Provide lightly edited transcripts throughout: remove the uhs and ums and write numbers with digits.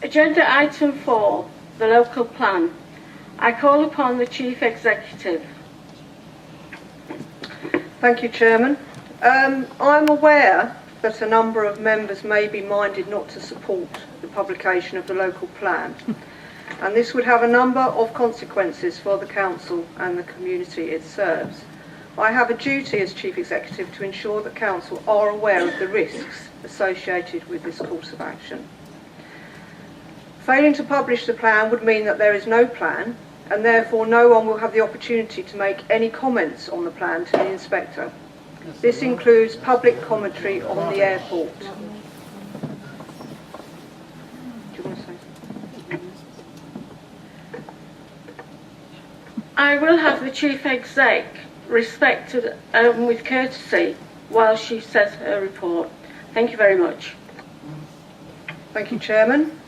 Agenda item 4, the local plan. I call upon the Chief Executive. Thank you, Chairman. I'm aware that a number of members may be minded not to support the publication of the local plan, and this would have a number of consequences for the Council and the community it serves. I have a duty as Chief Executive to ensure that Council are aware of the risks associated with this course of action. Failing to publish the plan would mean that there is no plan, and therefore no one will have the opportunity to make any comments on the plan to the Inspector. This includes public commentary on the airport. Do you want to say something? I will have the Chief Exec respected with courtesy while she says her report. Thank you very much. Thank you, Chairman.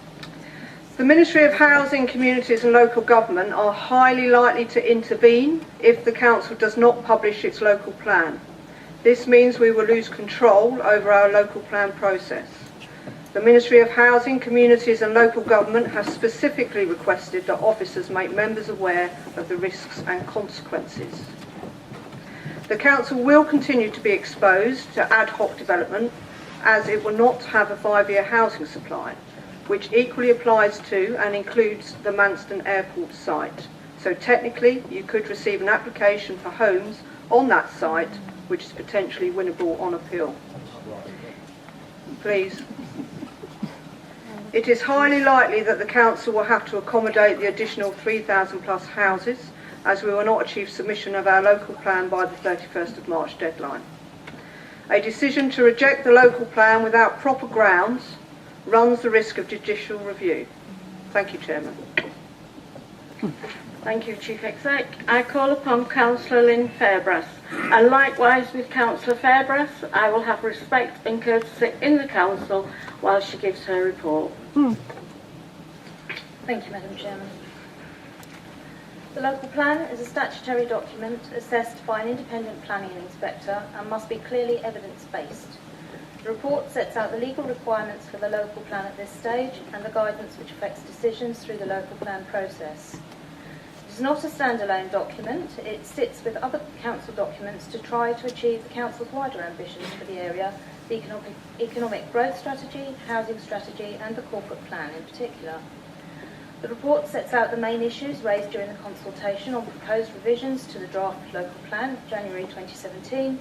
The Ministry of Housing, Communities and Local Government are highly likely to intervene if the Council does not publish its local plan. This means we will lose control over our local plan process. The Ministry of Housing, Communities and Local Government has specifically requested that officers make members aware of the risks and consequences. The Council will continue to be exposed to ad hoc development, as it will not have a 5-year housing supply, which equally applies to and includes the Manston Airport site. So technically, you could receive an application for homes on that site, which is potentially winnable on appeal. Please. It is highly likely that the Council will have to accommodate the additional 3,000 plus houses, as we will not achieve submission of our local plan by the 31st of March deadline. A decision to reject the local plan without proper grounds runs the risk of judicial review. Thank you, Chairman. Thank you, Chief Exec. I call upon Councillor Lynn Fairbrass, and likewise with Councillor Fairbrass, I will have respect and courtesy in the Council while she gives her report. Thank you, Madam Chairman. The local plan is a statutory document assessed by an independent planning inspector and must be clearly evidence-based. The report sets out the legal requirements for the local plan at this stage and the guidance which affects decisions through the local plan process. It is not a standalone document. It sits with other council documents to try to achieve the council's wider ambitions for the area, the economic growth strategy, housing strategy and the corporate plan in particular. The report sets out the main issues raised during the consultation on proposed revisions to the draft local plan of January 2017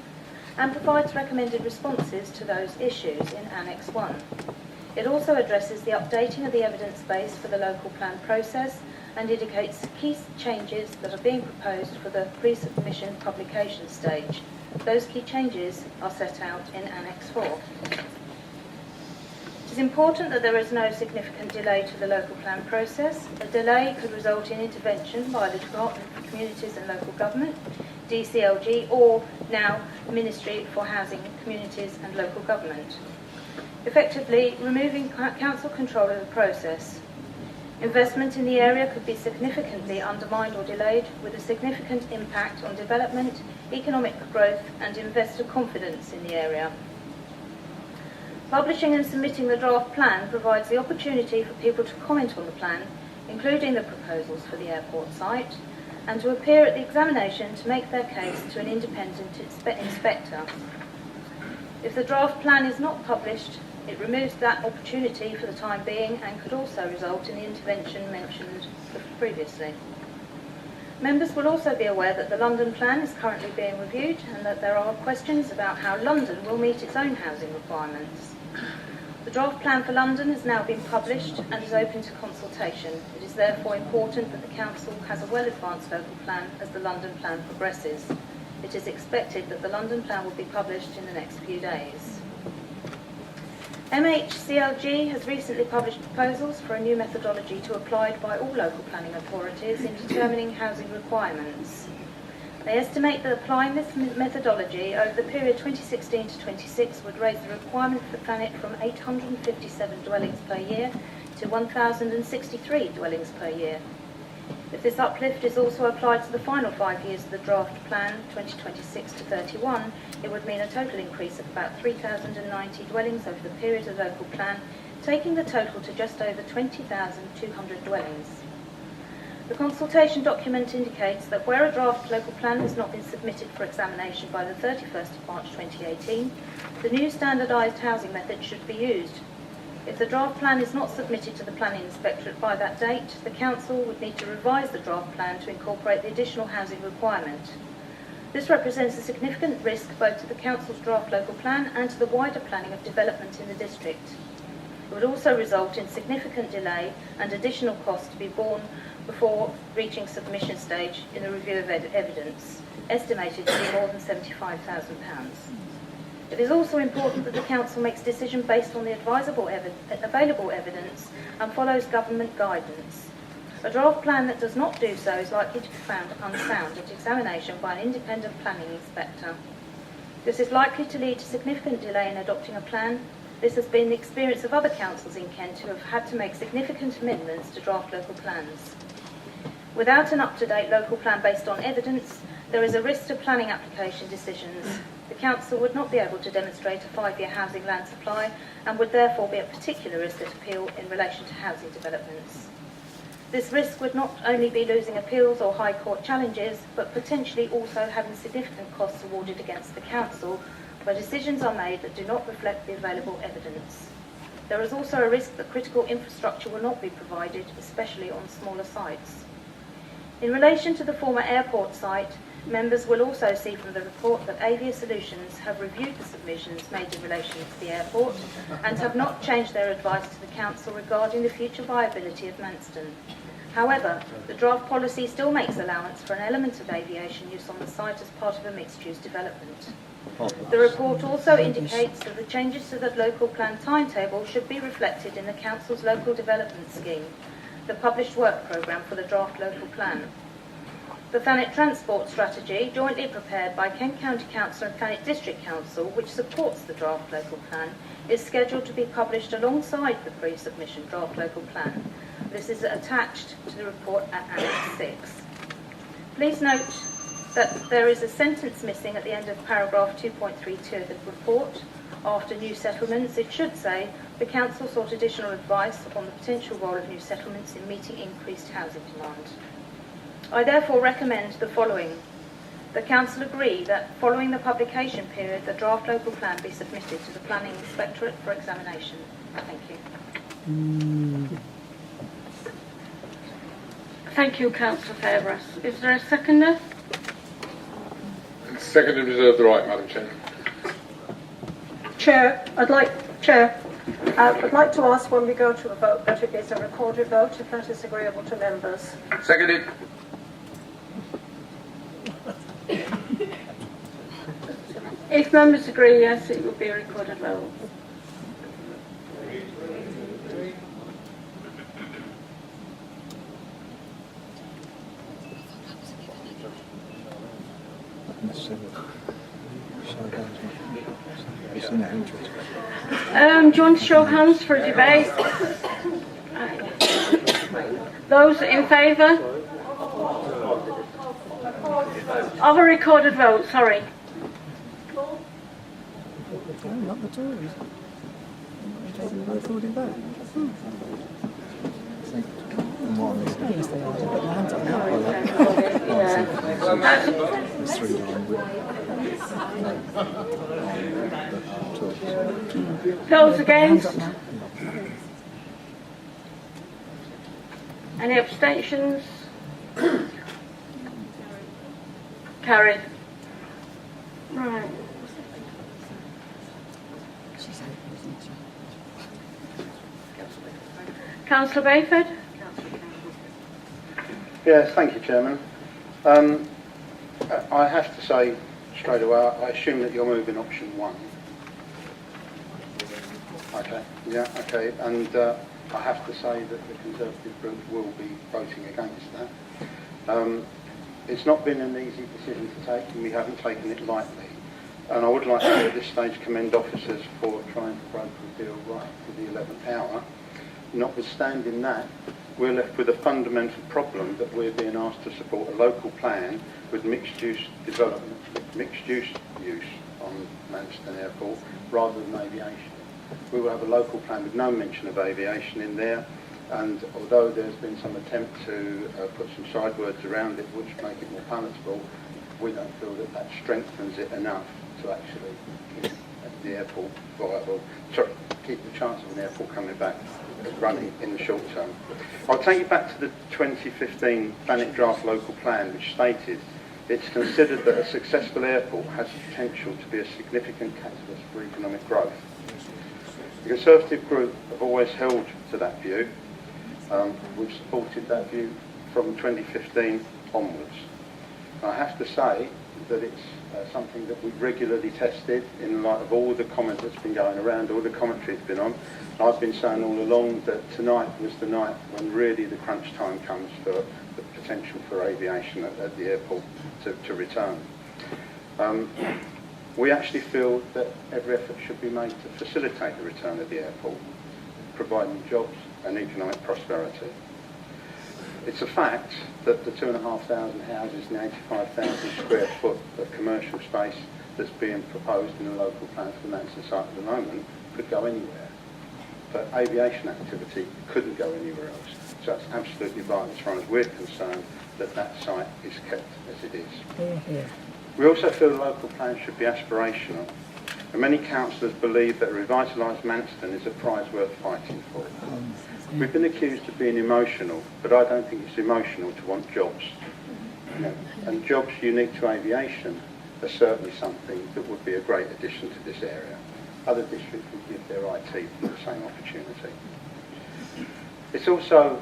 and provides recommended responses to those issues in Annex 1. It also addresses the updating of the evidence base for the local plan process and indicates key changes that are being proposed for the pre-submission publication stage. Those key changes are set out in Annex 4. It is important that there is no significant delay to the local plan process. A delay could result in intervention by the Department for Communities and Local Government, DCLG, or now Ministry for Housing, Communities and Local Government, effectively removing council control of the process. Investment in the area could be significantly undermined or delayed, with a significant impact on development, economic growth and investor confidence in the area. Publishing and submitting the draft plan provides the opportunity for people to comment on the plan, including the proposals for the airport site, and to appear at the examination to make their case to an independent inspector. If the draft plan is not published, it removes that opportunity for the time being and could also result in the intervention mentioned previously. Members will also be aware that the London plan is currently being reviewed and that there are questions about how London will meet its own housing requirements. The draft plan for London has now been published and is open to consultation. It is therefore important that the Council has a well-advanced local plan as the London plan progresses. It is expected that the London plan will be published in the next few days. MHCLG has recently published proposals for a new methodology to be applied by all local planning authorities in determining housing requirements. They estimate that applying this methodology over the period 2016 to 26 would raise the requirement for the planet from 857 dwellings per year to 1,063 dwellings per year. If this uplift is also applied to the final 5 years of the draft plan, 2026 to 31, it would mean a total increase of about 3,090 dwellings over the period of the local plan, taking the total to just over 20,200 dwellings. The consultation document indicates that where a draft local plan has not been submitted for examination by the 31st of March 2018, the new standardised housing method should be used. If the draft plan is not submitted to the Planning Inspectorate by that date, the Council would need to revise the draft plan to incorporate the additional housing requirement. This represents a significant risk both to the Council's draft local plan and to the wider planning of development in the district. It would also result in significant delay and additional costs to be borne before reaching submission stage in the review of evidence, estimated to be more than £75,000. It is also important that the Council makes decision based on the available evidence and follows government guidance. A draft plan that does not do so is likely to be found unsound at examination by an independent planning inspector. This is likely to lead to significant delay in adopting a plan. This has been the experience of other councils in Kent who have had to make significant amendments to draft local plans. Without an up-to-date local plan based on evidence, there is a risk to planning application decisions. The Council would not be able to demonstrate a 5-year housing land supply and would therefore be at particular risk at appeal in relation to housing developments. This risk would not only be losing appeals or High Court challenges, but potentially also having significant costs awarded against the Council where decisions are made that do not reflect the available evidence. There is also a risk that critical infrastructure will not be provided, especially on smaller sites. In relation to the former airport site, members will also see from the report that Avia Solutions have reviewed the submissions made in relation to the airport and have not changed their advice to the Council regarding the future viability of Manston. However, the draft policy still makes allowance for an element of aviation use on the site as part of a mixed-use development. The report also indicates that the changes to the local plan timetable should be reflected in the Council's local development scheme, the published work programme for the draft local plan. The Thanet Transport Strategy, jointly prepared by Kent County Council and Thanet District Council, which supports the draft local plan, is scheduled to be published alongside the pre-submission draft local plan. This is attached to the report at Annex 6. Please note that there is a sentence missing at the end of paragraph 2.32 of the report. After new settlements, it should say, the Council sought additional advice on the potential role of new settlements in meeting increased housing demand. I therefore recommend the following. The Council agree that following the publication period, the draft local plan be submitted to the Planning Inspectorate for examination. Thank you. Thank you, Councillor Fairbrass. Is there a seconder? Second and reserve the right, Madam Chair. Chair, I'd like to ask when we go to a vote that it is a recorded vote, if that is agreeable to members. Seconded. If members agree, yes, it will be a recorded vote. Do you want to show hands for a debate? Those in favour? Of a recorded vote, sorry. Not the Tories. Taking the recording vote. Yes, they are. Put their hands up now. There's 3 down. Those against? Any abstentions? Carried. Right. Councillor Bayford? Yes, thank you, Chairman. I have to say straight away, I assume that you're moving option 1. Okay, yeah, okay, and I have to say that the Conservative group will be voting against that. It's not been an easy decision to take, and we haven't taken it lightly. And I would like to, at this stage, commend officers for trying to broker a deal right to the 11th hour. Notwithstanding that, we're left with a fundamental problem that we're being asked to support a local plan with mixed-use development, mixed-use use on Manston Airport rather than aviation. we will have a local plan with no mention of aviation in there. And although there's been some attempt to put some side words around it which make it more palatable, we don't feel that that strengthens it enough to actually keep the airport viable. Sorry, keep the chance of an airport coming back running in the short term. I'll take you back to the 2015 Planet Draft Local Plan, which stated it's considered that a successful airport has the potential to be a significant catalyst for economic growth. The Conservative group have always held to that view. We've supported that view from 2015 onwards. I have to say that it's something that we've regularly tested in light of all the comment that's been going around, all the commentary that's been on. I've been saying all along that tonight was the night when really the crunch time comes for the potential for aviation at the airport to return. We actually feel that every effort should be made to facilitate the return of the airport, providing jobs and economic prosperity. It's a fact that the 2,500 houses and 85,000 square foot of commercial space that's being proposed in the local plan for the Manston site at the moment could go anywhere. But aviation activity couldn't go anywhere else. So it's absolutely vital as far as we're concerned that that site is kept as it is. We also feel the local plan should be aspirational. And many councillors believe that a revitalised Manston is a prize worth fighting for. We've been accused of being emotional, but I don't think it's emotional to want jobs. And jobs unique to aviation are certainly something that would be a great addition to this area. Other districts would give their IT for the same opportunity. It's also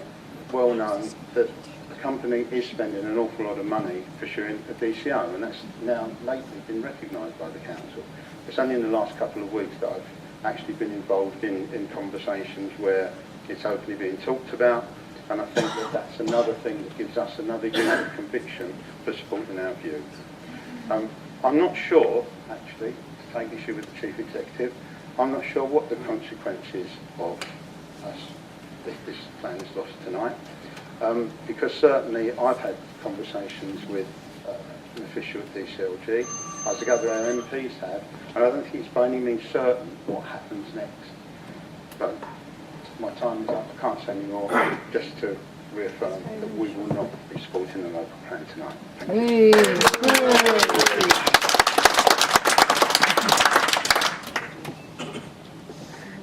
well known that the company is spending an awful lot of money pursuing a DCO, and that's now lately been recognised by the council. It's only in the last couple of weeks that I've actually been involved in conversations where it's openly being talked about, and I think that that's another thing that gives us another unit of conviction for supporting our view. I'm not sure, actually, to take issue with the Chief Executive, I'm not sure what the consequences of us if this plan is lost tonight, because certainly I've had conversations with an official at DCLG, as I gather our MPs have, and I don't think it's by any means certain what happens next. But my time is up, I can't say any more, just to reaffirm that we will not be supporting the local plan tonight.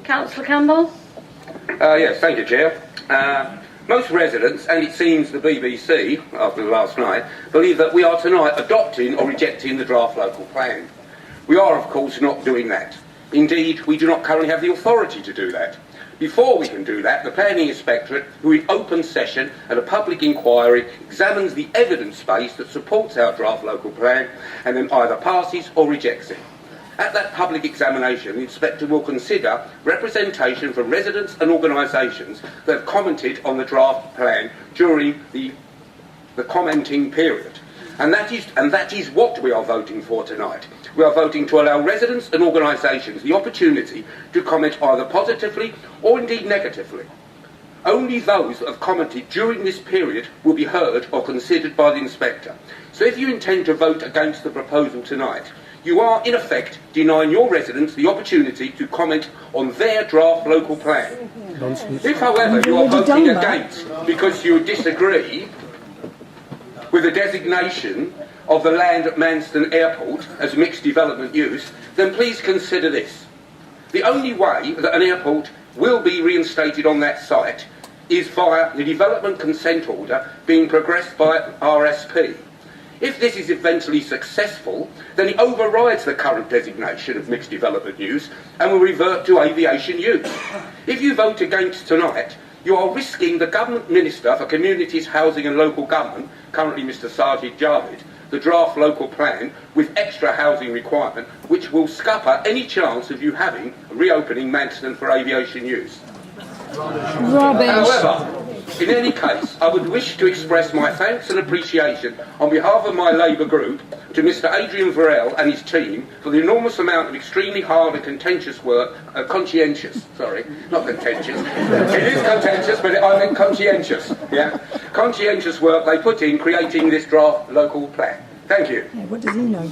Councillor Campbell? Yes, thank you, Chair. Most residents, and it seems the BBC, after last night, believe that we are tonight adopting or rejecting the draft local plan. We are, of course, not doing that. Indeed, we do not currently have the authority to do that. Before we can do that, the Planning Inspectorate, who in open session at a public inquiry examines the evidence base that supports our draft local plan and then either passes or rejects it. At that public examination, the Inspector will consider representation from residents and organisations that have commented on the draft plan during the commenting period. And that is what we are voting for tonight. We are voting to allow residents and organisations the opportunity to comment either positively or indeed negatively. Only those that have commented during this period will be heard or considered by the Inspector. So if you intend to vote against the proposal tonight, you are in effect denying your residents the opportunity to comment on their draft local plan. If, however, you are voting against because you disagree with the designation of the land at Manston Airport as mixed development use, then please consider this. The only way that an airport will be reinstated on that site is via the development consent order being progressed by RSP. If this is eventually successful, then it overrides the current designation of mixed development use and will revert to aviation use. If you vote against tonight, you are risking the Government Minister for Communities, Housing and Local Government, currently Mr Sajid Javid, the draft local plan with extra housing requirement, which will scupper any chance of you having reopening Manston for aviation use. Rubbish. However, in any case, I would wish to express my thanks and appreciation on behalf of my Labour group to Mr Adrian Varell and his team for the enormous amount of extremely hard and contentious work, conscientious work they put in creating this draft local plan. Thank you. Yeah, what does he know?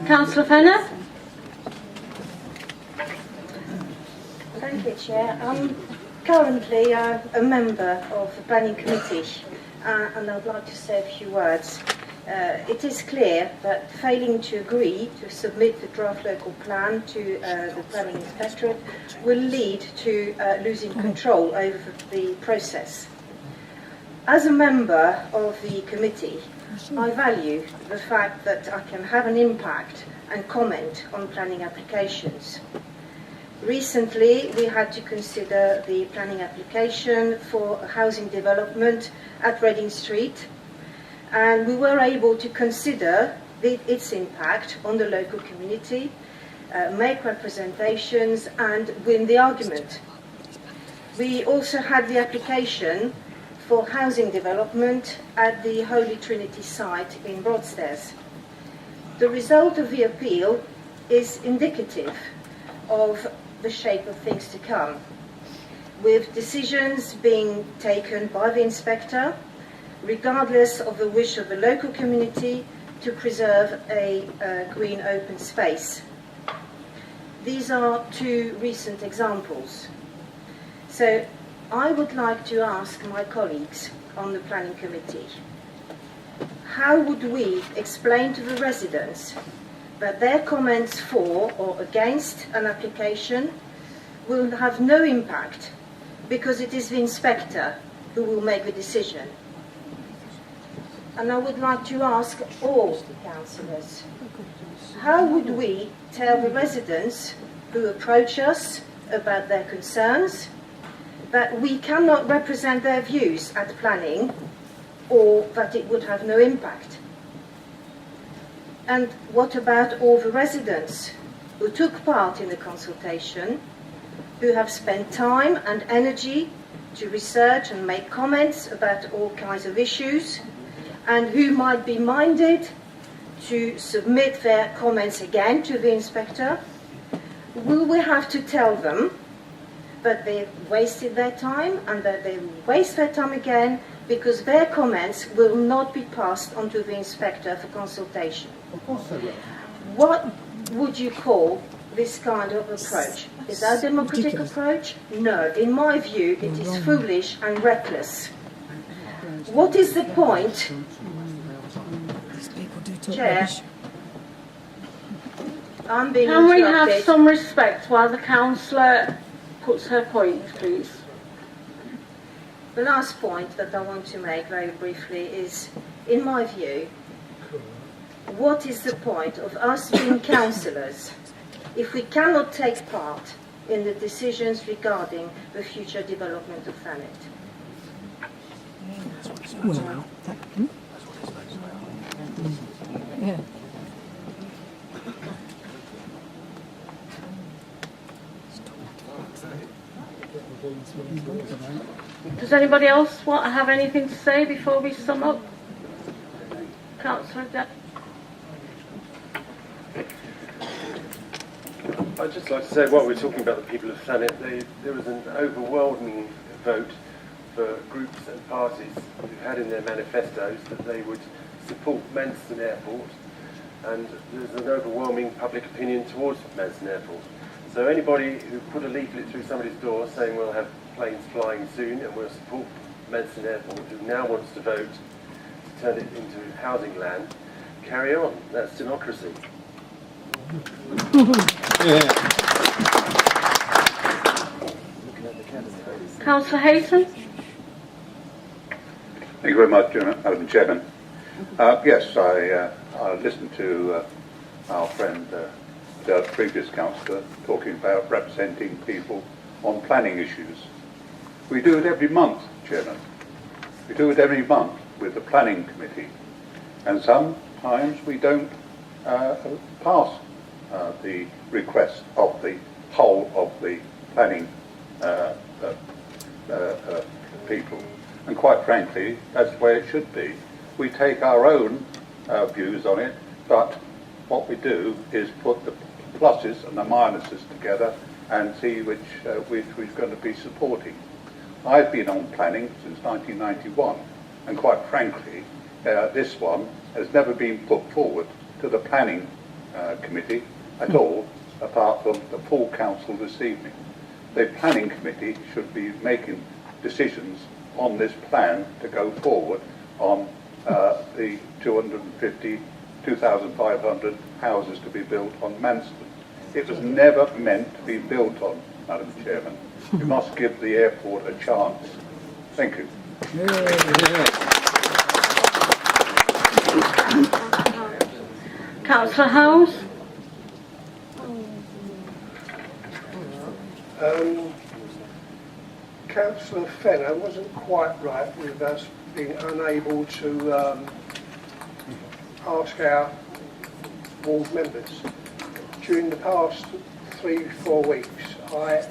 Councillor Fenner? Thank you, Chair. I'm currently a member of the Planning Committee, and I'd like to say a few words. It is clear that failing to agree to submit the draft local plan to the Planning Inspectorate will lead to losing control over the process. As a member of the committee, I value the fact that I can have an impact and comment on planning applications. Recently, we had to consider the planning application for a housing development at Reading Street, and we were able to consider its impact on the local community, make representations and win the argument. We also had the application for housing development at the Holy Trinity site in Broadstairs. The result of the appeal is indicative of the shape of things to come, with decisions being taken by the inspector regardless of the wish of the local community to preserve a green open space. These are two recent examples. So I would like to ask my colleagues on the Planning Committee, how would we explain to the residents that their comments for or against an application will have no impact because it is the inspector who will make the decision? And I would like to ask all the councillors, how would we tell the residents who approach us about their concerns that we cannot represent their views at planning or that it would have no impact? And what about all the residents who took part in the consultation, who have spent time and energy to research and make comments about all kinds of issues, and who might be minded to submit their comments again to the inspector? Will we have to tell them that they've wasted their time and that they will waste their time again because their comments will not be passed on to the inspector for consultation? Of course they will. What would you call this kind of approach? Is that a democratic approach? No. In my view, it is foolish and reckless. What is the point? These people do talk Chair. rubbish. I'm being Can we interrupted. have some respect while the councillor puts her point, please? The last point that I want to make very briefly is, in my view, what is the point of us being councillors if we cannot take part in the decisions regarding the future development of Thanet? Well, that, yeah. Does anybody else have anything to say before we sum up? Councillor Depp. I'd just like to say, while we're talking about the people of Thanet, there was an overwhelming vote for groups and parties who had in their manifestos that they would support Manston Airport, and there's an overwhelming public opinion towards Manston Airport. So anybody who put a leaflet through somebody's door saying we'll have planes flying soon and we'll support Manston Airport, who now wants to vote to turn it into housing land, carry on. That's democracy. Councillor Hayton. Thank you very much, Madam Chairman. Yes, I listened to our friend, the previous councillor, talking about representing people on planning issues. We do it every month, Chairman. We do it every month with the Planning Committee. And sometimes we don't pass the request of the whole of the planning people. And quite frankly, that's the way it should be. We take our own views on it, but what we do is put the pluses and the minuses together and see which we're going to be supporting. I've been on planning since 1991, and quite frankly, this one has never been put forward to the planning committee at all, apart from the full council this evening. the planning committee should be making decisions on this plan to go forward on the 2,500 houses to be built on Manston. It was never meant to be built on, Madam Chairman. You must give the airport a chance. Thank you. Councillor Howes? Councillor Fenner wasn't quite right with us being unable to ask our ward members. During the past 3-4 weeks, I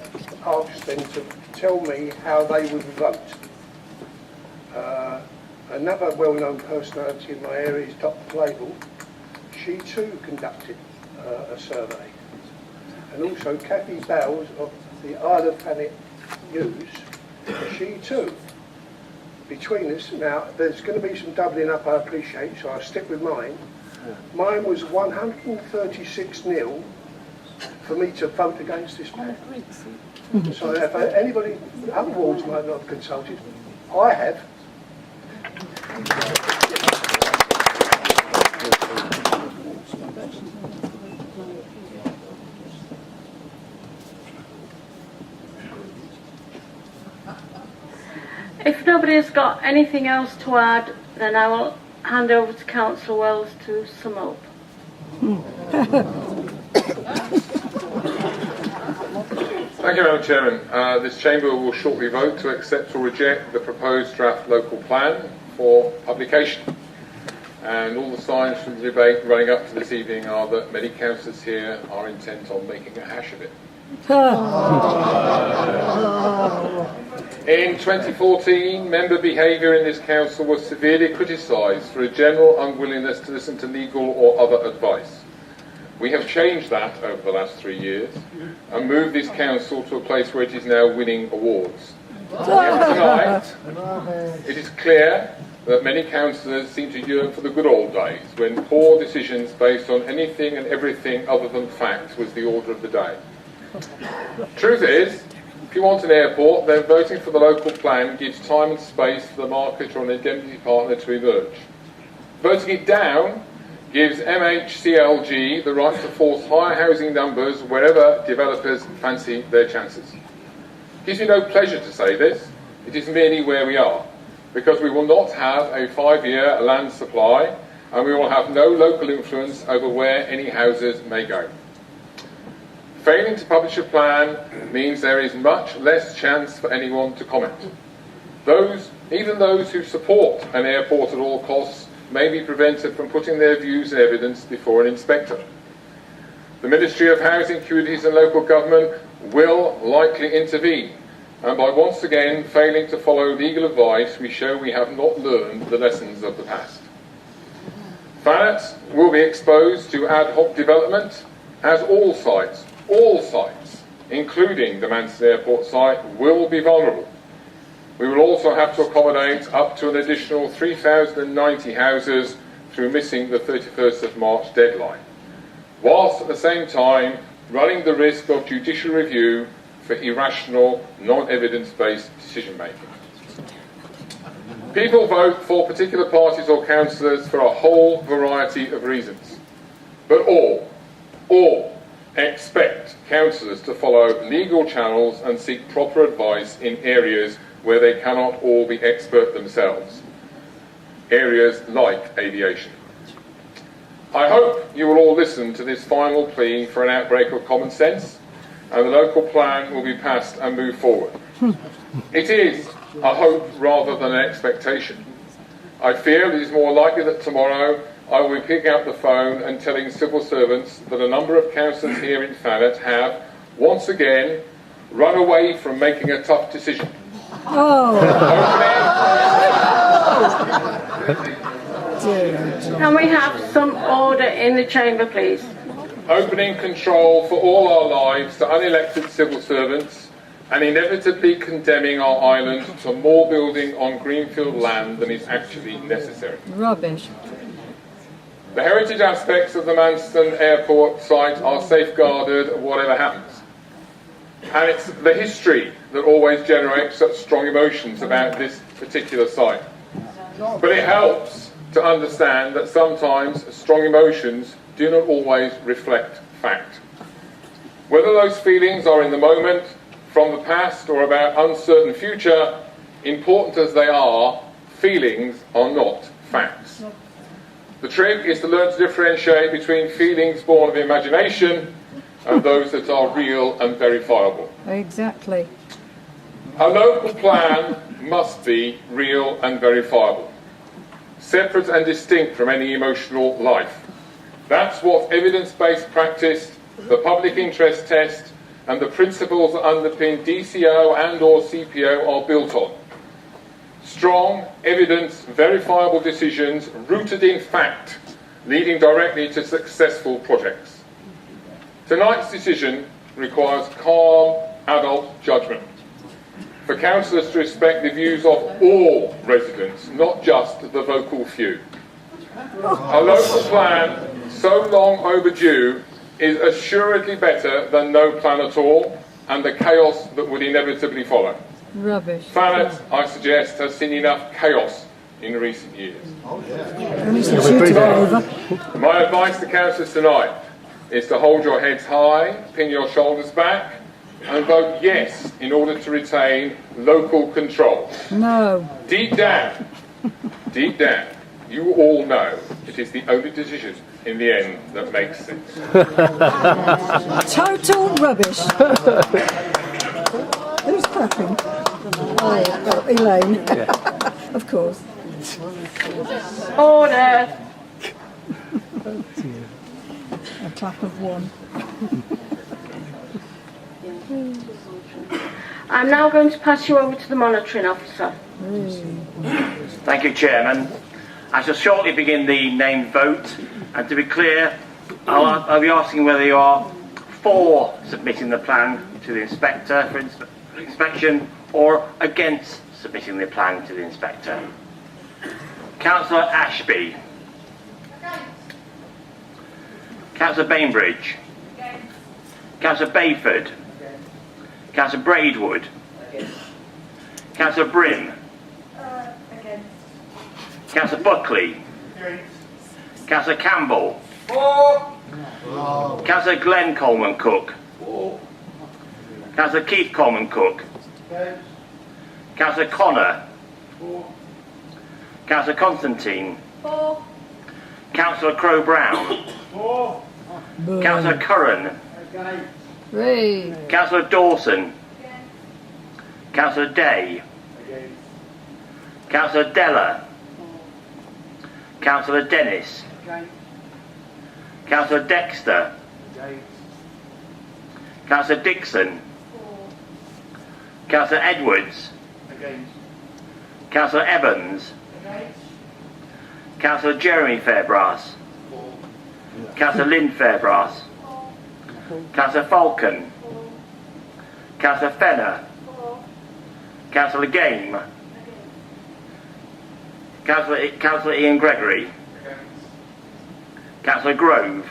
asked them to tell me how they would vote. Another well-known personality in my area is Dr. Playboy. She too conducted a survey. And also Kathy Bowles of the Isle of Thanet News, she too. Between us, now there's going to be some doubling up, I appreciate, so I'll stick with mine. Mine was 136-0 for me to vote against this plan. So if anybody, other wards might not have consulted, I have. If nobody has got anything else to add, then I will hand over to Councillor Wells to sum up. Thank you, Madam Chairman. This Chamber will shortly vote to accept or reject the proposed draft local plan for publication. And all the signs from the debate running up to this evening are that many councillors here are intent on making a hash of it. In 2014, member behaviour in this council was severely criticised for a general unwillingness to listen to legal or other advice. We have changed that over the last 3 years and moved this council to a place where it is now winning awards. Yet tonight, it is clear that many councillors seem to yearn for the good old days when poor decisions based on anything and everything other than facts was the order of the day. Truth is, if you want an airport, then voting for the local plan gives time and space for the market or an indemnity partner to emerge. Voting it down gives MHCLG the right to force higher housing numbers wherever developers fancy their chances. It gives me no pleasure to say this, it is merely where we are, because we will not have a 5-year land supply and we will have no local influence over where any houses may go. Failing to publish a plan means there is much less chance for anyone to comment. Even those who support an airport at all costs may be prevented from putting their views and evidence before an inspector. The Ministry of Housing, Communities and Local Government will likely intervene, and by once again failing to follow legal advice, we show we have not learned the lessons of the past. Thanet will be exposed to ad hoc development, as all sites, including the Manston Airport site, will be vulnerable. We will also have to accommodate up to an additional 3,090 houses through missing the 31st of March deadline, whilst at the same time running the risk of judicial review for irrational, non-evidence-based decision-making. People vote for particular parties or councillors for a whole variety of reasons, but all expect councillors to follow legal channels and seek proper advice in areas where they cannot all be expert themselves, areas like aviation. I hope you will all listen to this final plea for an outbreak of common sense, and the local plan will be passed and move forward. It is a hope rather than an expectation. I feel it is more likely that tomorrow I will be picking up the phone and telling civil servants that a number of councillors here in Thanet have, once again, run away from making a tough decision. Can we have some order in the chamber, please? Opening control for all our lives to unelected civil servants and inevitably condemning our island to more building on greenfield land than is actually necessary. Rubbish. The heritage aspects of the Manston Airport site are safeguarded whatever happens. And it's the history that always generates such strong emotions about this particular site. But it helps to understand that sometimes strong emotions do not always reflect fact. Whether those feelings are in the moment, from the past, or about uncertain future, important as they are, feelings are not facts. The trick is to learn to differentiate between feelings born of imagination and those that are real and verifiable. Exactly. A local plan must be real and verifiable, separate and distinct from any emotional life. That's what evidence-based practice, the public interest test, and the principles that underpin DCO and/or CPO are built on. Strong, evidence, verifiable decisions rooted in fact, leading directly to successful projects. Tonight's decision requires calm, adult judgment. For councillors to respect the views of all residents, not just the vocal few. A local plan, so long overdue, is assuredly better than no plan at all, and the chaos that would inevitably follow. Rubbish. Thanet, I suggest, has seen enough chaos in recent years. Only since you took it over. My advice to councillors tonight is to hold your heads high, pin your shoulders back, and vote yes in order to retain local control. No. Deep down, you all know it is the only decision in the end that makes sense. Total rubbish. Who's clapping? Oh, Elaine. Of course. Order. A clap of one. I'm now going to pass you over to the monitoring officer. Thank you, Chairman. I shall shortly begin the named vote, and to be clear, I'll be asking whether you are for submitting the plan to the inspector for inspection or against submitting the plan to the inspector. Councillor Ashby. Councillor Bainbridge. Councillor Bayford. Councillor Braidwood. Councillor Brim. Councillor Buckley. Councillor Campbell. Councillor Glenn Coleman Cook. Councillor Keith Coleman Cook. Councillor Connor. Councillor Constantine. Councillor Crow Brown. Councillor Curran. Councillor Dawson. Councillor Day. Councillor Della. Councillor Dennis. Councillor Dexter. Councillor Dixon. Councillor Edwards. Councillor Evans. Councillor Jeremy Fairbrass. Councillor Lynn Fairbrass. Councillor Falcon. Councillor Fenner. Councillor Game. Councillor Ian Gregory. Councillor Grove.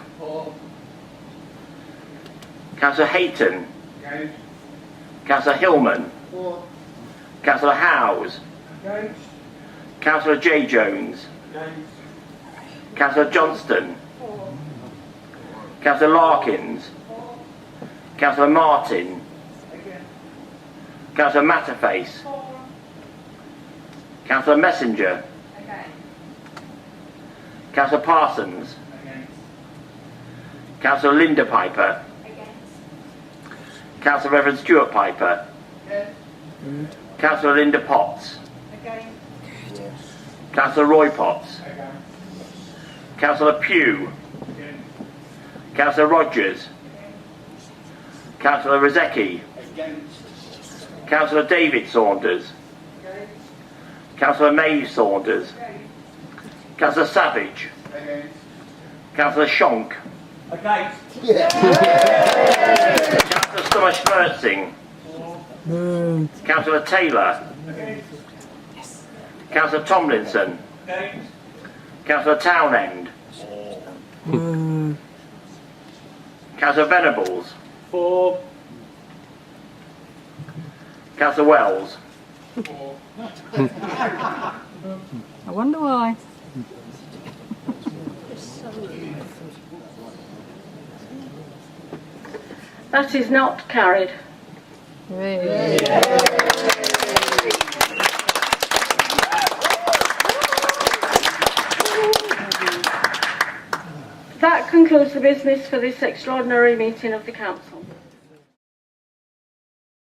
Councillor Hayton. Councillor Hillman. Councillor Howes. Councillor J. Jones. Councillor Johnston. Councillor Larkins. Councillor Martin. Councillor Matterface. Councillor Messenger. Councillor Parsons. Councillor Linda Piper. Councillor Reverend Stuart Piper. Councillor Linda Potts. Councillor Roy Potts. Councillor Pugh. Councillor Rogers. Councillor Rozecki. Councillor David Saunders. Councillor May Saunders. Councillor Savage. Councillor Shonk. Councillor Summer-Schmertzing. Councillor Taylor. Councillor Tomlinson. Councillor Townend. Councillor Venables. Councillor Wells. I wonder why. That is not carried. That concludes the business for this extraordinary meeting of the Council.